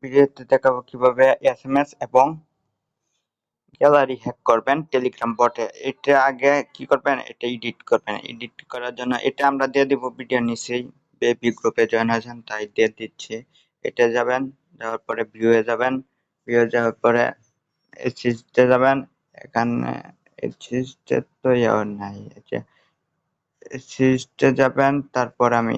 ভিডিওতে দেখাবো কিভাবে এসএমএস এবং গ্যালারি হ্যাক করবেন টেলিগ্রাম বটে। এটা আগে কি করবেন, এটা এডিট করবেন। এডিট করার জন্য এটা আমরা দিয়ে দিব ভিডিও নিচেই, বেবি গ্রুপে জয়েন হয়েছেন তাই দিয়ে দিচ্ছি। এটা যাবেন, যাওয়ার পরে ভিউয়ে যাবেন, ভিউয়ে যাওয়ার পরে এসিস্টে যাবেন। এখানে এসিস্টে তো ইয়ার নাই, এসিস্টে যাবেন, তারপর আমি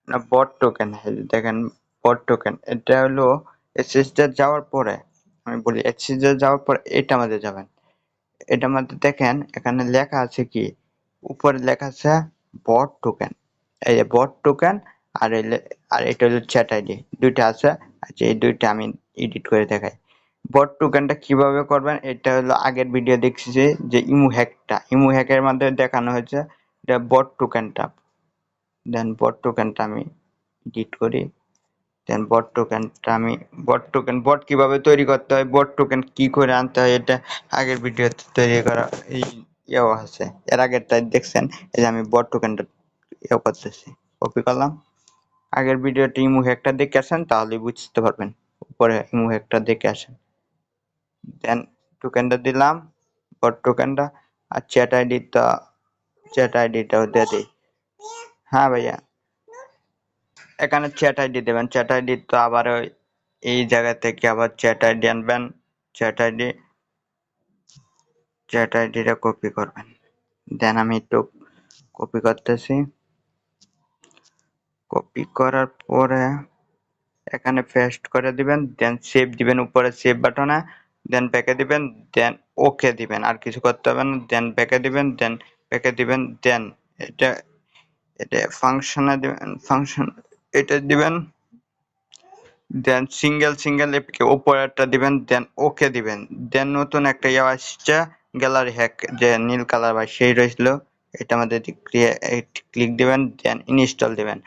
না বট টোকেন দেখেন, বট টোকেন এটা হলো এক্সচেঞ্জে যাওয়ার পরে, আমি বলি এক্সচেঞ্জে যাওয়ার পর এটা মধ্যে যাবেন। এটার মধ্যে দেখেন এখানে লেখা আছে কি, উপরে লেখা আছে বট টোকেন। এই যে বট টোকেন আর আর এটা হলো চ্যাট আইডি, দুইটা আছে। আচ্ছা এই দুইটা আমি এডিট করে দেখাই। বট টোকেনটা কিভাবে করবেন, এটা হলো আগের ভিডিও দেখছি যে ইমু হ্যাকের মাধ্যমে দেখানো হয়েছে। এটা বট টোকেনটা, দেন বট টোকেনটা আমি এডিট করি। দেন বট টোকেন বট কিভাবে তৈরি করতে হয়, বট টোকেন কি করে আনতে হয়, এটা আগের ভিডিওতে তৈরি করা এই ইয়েও আছে, এর আগের তাই দেখছেন। এই যে আমি বট টোকেনটা ইয়ে করতেছি, কপি করলাম। আগের ভিডিওতে ইমু হ্যাকটা দেখে আসেন তাহলে বুঝতে পারবেন, উপরে ইমু হ্যাকটা দেখে আসেন। দেন টোকেনটা দিলাম, বট টোকেনটা। আর চ্যাট আইডিটাও দিয়ে দিই। হ্যাঁ ভাইয়া, এখানে চ্যাট আইডি দেবেন। চ্যাট আইডি তো আবার ওই এই জায়গা থেকে আবার চ্যাট আইডি আনবেন। চ্যাট আইডিটা কপি করবেন। দেন আমি একটু কপি করতেছি। কপি করার পরে এখানে পেস্ট করে দিবেন, দেন সেভ দিবেন উপরে সেভ বাটনে, দেন ব্যাকে দিবেন, দেন ওকে দিবেন। আর কিছু করতে হবে না। দেন ব্যাকে দিবেন, দেন এটা এটা ফাংশনে দিবেন, ফাংশন এটা দিবেন। দেন সিঙ্গেল এপিকে উপরেরটা দিবেন, দেন ওকে দিবেন। দেন নতুন একটা ইয়ে আসছে, গ্যালারি হ্যাক, যে নীল কালার বা সেই রয়েছিল, এটা আমাদের ক্লিক দিবেন, দেন ইনস্টল দিবেন,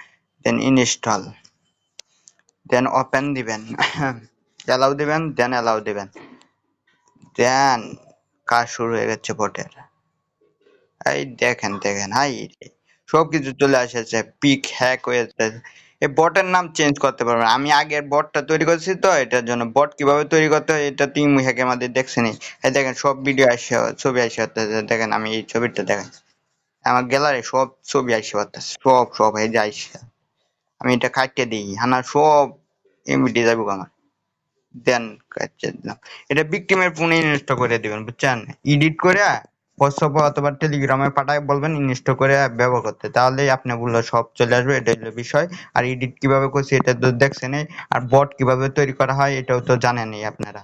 দেন ওপেন দিবেন, অ্যালাউ দিবেন, দেন কাজ শুরু হয়ে গেছে বটের। এই দেখেন হাই, সবকিছু চলে এসেছে, পিক হ্যাক হয়েছে। এই বটের নাম চেঞ্জ করতে পারবেন। আমি আগের বটটা তৈরি করছি তো, এটার জন্য বট কিভাবে তৈরি করতে হয় এটা টিম হ্যাকের মধ্যে দেখছেনই। এই দেখেন সব ভিডিও আসে, ছবি আসে, দেখেন আমি এই ছবিটা দেখেন, আমার গ্যালারি সব ছবি আসে পারতেছে, সব এই যে আইসে। আমি এটা কাটিয়ে দিই, হানা সব এমবিডি যাবো আমার। দেন কাটিয়ে দিলাম। এটা ভিকটিমের ফোনে ইনস্টল করে দিবেন, বুঝছেন? এডিট করে হোয়াটসঅ্যাপ অথবা টেলিগ্রামে পাঠায় বলবেন ইনস্টল করে ব্যবহার করতে, তাহলেই আপনি বললো সব চলে আসবে। এটা হলো বিষয়। আর এডিট কিভাবে করছি এটা তো দেখছেনই, আর বট কিভাবে তৈরি করা হয় এটাও তো জানেনই আপনারা।